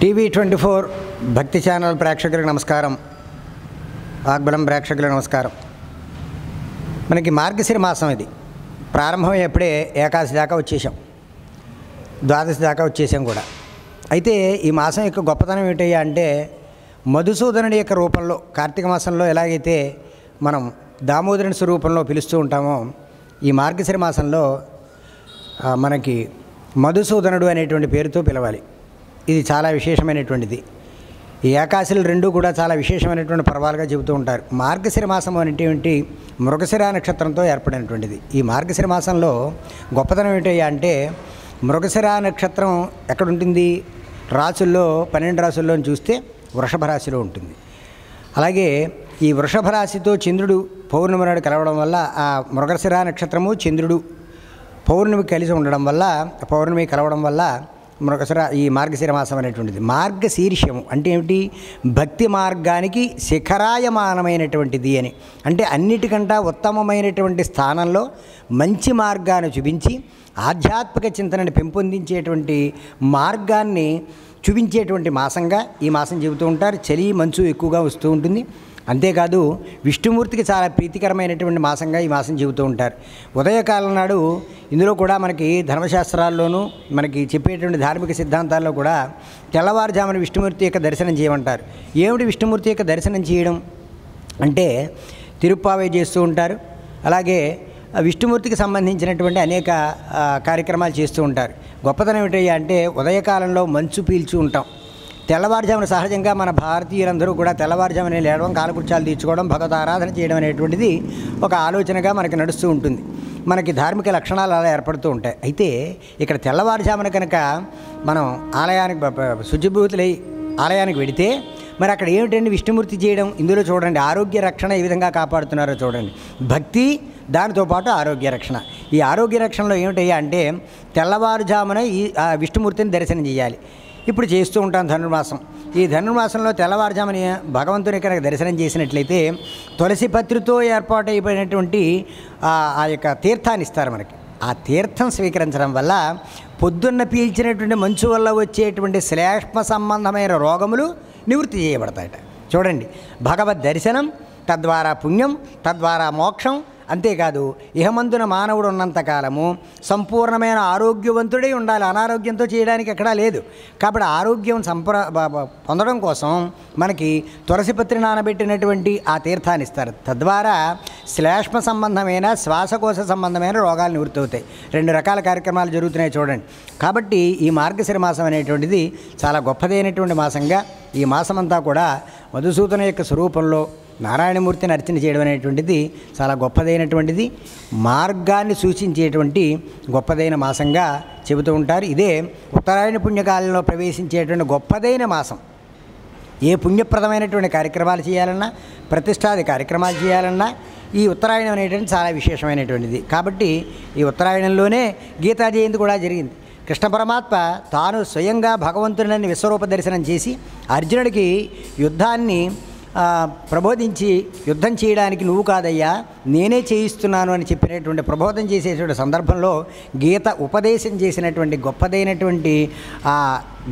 టీవీ24 భక్తి ఛానల్ ప్రేక్షకులకు నమస్కారం. వాగ్బలం ప్రేక్షకులకు నమస్కారం. మనకి మార్గశిర మాసం ఇది ప్రారంభమై ఎప్పుడే ఏకాదశి దాకా వచ్చేసాం, ద్వాదశి దాకా వచ్చేసాం కూడా. అయితే ఈ మాసం యొక్క గొప్పతనం ఏమిటయ్యా అంటే, మధుసూదనుడి యొక్క రూపంలో కార్తీక మాసంలో ఎలాగైతే మనం దామోదరుని స్వరూపంలో పిలుస్తూ ఉంటామో, ఈ మార్గశిర మాసంలో మనకి మధుసూదనుడు అనేటువంటి పేరుతో పిలవాలి. ఇది చాలా విశేషమైనటువంటిది. ఈ ఏకాదశులు రెండూ కూడా చాలా విశేషమైనటువంటి పర్వాలుగా చెబుతూ ఉంటారు. మార్గశిర మాసం అనేటువంటి మృగశిర నక్షత్రంతో ఏర్పడినటువంటిది. ఈ మార్గశిర మాసంలో గొప్పతనం ఏంటయ్యా అంటే, మృగశిర నక్షత్రం ఎక్కడుంటుంది? రాసుల్లో 12 రాసుల్లో చూస్తే వృషభ రాశిలో ఉంటుంది. అలాగే ఈ వృషభ రాశితో చంద్రుడు పౌర్ణమి నాడు కలవడం వల్ల ఆ మృగశిర నక్షత్రము చంద్రుడు పౌర్ణమి కలిసి ఉండడం వల్ల, పౌర్ణమి కలవడం వల్ల ఈ మార్గశిర మాసం అనేటువంటిది. మార్గశీర్షము అంటే ఏమిటి? భక్తి మార్గానికి శిఖరాయమానమైనటువంటిది అని. అంటే అన్నిటికంటే ఉత్తమమైనటువంటి స్థానంలో మంచి మార్గాన్ని చూపించి ఆధ్యాత్మిక చింతనని పెంపొందించేటువంటి మార్గాన్ని చూపించేటువంటి మాసంగా ఈ మాసం చెబుతూ ఉంటారు. చలి మంచు ఎక్కువగా వస్తూ ఉంటుంది. అంతేకాదు విష్ణుమూర్తికి చాలా ప్రీతికరమైనటువంటి మాసంగా ఈ మాసం చెబుతూ ఉంటారు. ఉదయకాలం నాడు ఇందులో కూడా మనకి ధర్మశాస్త్రాల్లోనూ మనకి చెప్పేటువంటి ధార్మిక సిద్ధాంతాల్లో కూడా తెల్లవారుజామున విష్ణుమూర్తి యొక్క దర్శనం చేయమంటారు. ఏమిటి విష్ణుమూర్తి యొక్క దర్శనం చేయడం అంటే, తిరుప్పావై చేస్తూ ఉంటారు. అలాగే విష్ణుమూర్తికి సంబంధించినటువంటి అనేక కార్యక్రమాలు చేస్తూ ఉంటారు. గొప్పతనం ఏమిటయ్యా అంటే, ఉదయకాలంలో మంచు పీల్చి ఉంటాం. తెల్లవారుజామున సహజంగా మన భారతీయులందరూ కూడా తెల్లవారుజామున లేవడం, కాలకృత్యాలు తీర్చుకోవడం, భగవద్ ఆరాధన చేయడం అనేటువంటిది ఒక ఆలోచనగా మనకి నడుస్తూ ఉంటుంది. మనకి ధార్మిక లక్షణాలు అలా ఏర్పడుతూ ఉంటాయి. అయితే ఇక్కడ తెల్లవారుజామున కనుక మనం ఆలయానికి శుచిభూతులై ఆలయానికి వెడితే మరి అక్కడ ఏమిటండి విష్ణుమూర్తి చేయడం? ఇందులో చూడండి, ఆరోగ్య రక్షణ ఏ విధంగా కాపాడుతున్నారో చూడండి. భక్తి, దానితో పాటు ఆరోగ్య రక్షణ. ఈ ఆరోగ్య రక్షణలో ఏమిటయ్యా అంటే, తెల్లవారుజామున ఈ విష్ణుమూర్తిని దర్శనం చేయాలి. ఇప్పుడు చేస్తూ ఉంటాం ధనుర్మాసం. ఈ ధనుర్మాసంలో తెల్లవారుజామున భగవంతుని కనుక దర్శనం చేసినట్లయితే తులసి పత్రితో ఏర్పాటైపోయినటువంటి ఆ యొక్క తీర్థాన్ని ఇస్తారు మనకి. ఆ తీర్థం స్వీకరించడం వల్ల పొద్దున్న పీల్చినటువంటి మంచు వల్ల వచ్చేటువంటి శ్లేష్మ సంబంధమైన రోగములు నివృత్తి చేయబడతాయట. చూడండి, భగవద్ దర్శనం, తద్వారా పుణ్యం, తద్వారా మోక్షం. అంతేకాదు ఇహమందున మానవుడు ఉన్నంతకాలము సంపూర్ణమైన ఆరోగ్యవంతుడై ఉండాలి. అనారోగ్యంతో చేయడానికి ఎక్కడా లేదు. కాబట్టి ఆరోగ్యం పొందడం కోసం మనకి తులసిపత్రి నానబెట్టినటువంటి ఆ తీర్థాన్ని ఇస్తారు. తద్వారా శ్లేష్మ సంబంధమైన, శ్వాసకోశ సంబంధమైన రోగాలు నివృత్తి అవుతాయి. 2 రకాల కార్యక్రమాలు జరుగుతున్నాయి చూడండి. కాబట్టి ఈ మార్గశిర మాసం అనేటువంటిది చాలా గొప్పదైనటువంటి మాసంగా ఈ మాసమంతా కూడా మధుసూదన యొక్క స్వరూపంలో నారాయణమూర్తిని అర్చన చేయడం అనేటువంటిది చాలా గొప్పదైనటువంటిది, మార్గాన్ని సూచించేటువంటి గొప్పదైన మాసంగా చెబుతూ ఉంటారు. ఇదే ఉత్తరాయణ పుణ్యకాలంలో ప్రవేశించేటువంటి గొప్పదైన మాసం. ఏ పుణ్యప్రదమైనటువంటి కార్యక్రమాలు చేయాలన్నా, ప్రతిష్టాది కార్యక్రమాలు చేయాలన్నా ఈ ఉత్తరాయణం అనేటువంటి చాలా విశేషమైనటువంటిది. కాబట్టి ఈ ఉత్తరాయణంలోనే గీతా జయంతి కూడా జరిగింది. కృష్ణ పరమాత్మ తాను స్వయంగా భగవంతుని విశ్వరూప దర్శనం చేసి అర్జునుడికి యుద్ధాన్ని ప్రబోధించి, యుద్ధం చేయడానికి నువ్వు కాదయ్యా నేనే చేయిస్తున్నాను అని చెప్పినటువంటి ప్రబోధం చేసేటువంటి సందర్భంలో గీత ఉపదేశం చేసినటువంటి గొప్పదైనటువంటి ఆ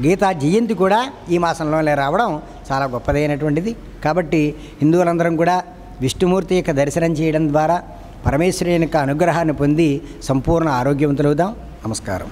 గీతా జయంతి కూడా ఈ మాసంలోనే రావడం చాలా గొప్పదైనటువంటిది. కాబట్టి హిందువులందరం కూడా విష్ణుమూర్తి యొక్క దర్శనం చేయడం ద్వారా పరమేశ్వరుని యొక్క అనుగ్రహాన్ని పొంది సంపూర్ణ ఆరోగ్యవంతులవుదాం. నమస్కారం.